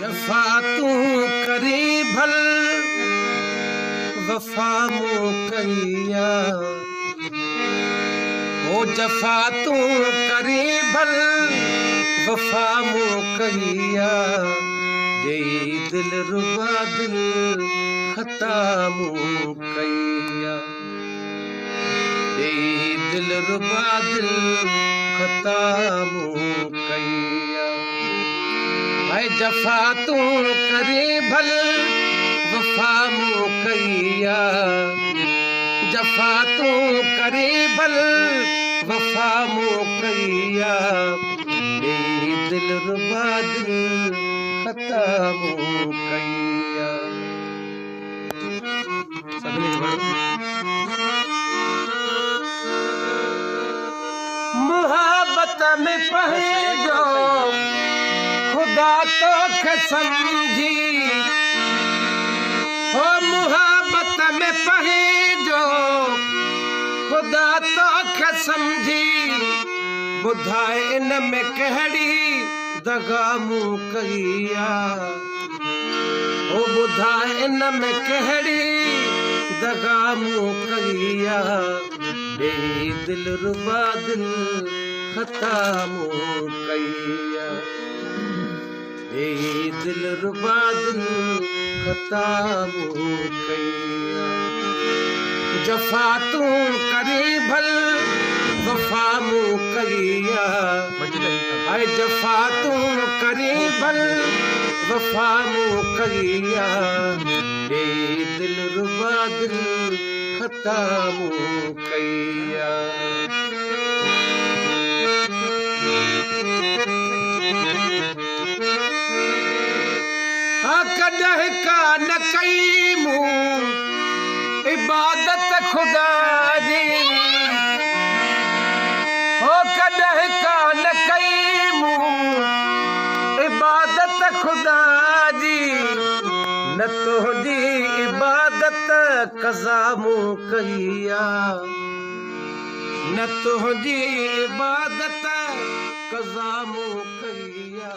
जफा तू करी भल वफा मो कईया, ओ जफा तू करी भल वफा मो कईया, यही दिल रुबा दिल खता मो कईया, यही दिल रुबा दिल खता मो कईया। भाई जफा तू करे भल वफा मो कईया, जफा तू करे भल वफा मो कईया, यही दिल रुबा दिल खता मो कईया। मोहब्बत में पहजो खुदा तो समझी, हो मोहब्बत में पहजो खुदा तो समझी, बुधाए इन में कहड़ी दगा मू कईया, ओ बुधाए इन में कहड़ी दगा मू कईया, यही दिल रुबा दिल खता मो कईया, यही दिल रुबा दिल खता मो कईया। जफा तू करे भल वफा मो कईया, अरे जफा तू करे भल वफा मो कईया, यही दिल रुबा दिल खता मो कईया। कदह का न कई मूं इबादत खुदा जी, हो कदह का न कई मूं इबादत खुदा जी, न तुझी इबादत कज़ा मो कईया, न तुझी इबादत कज़ा मो कईया।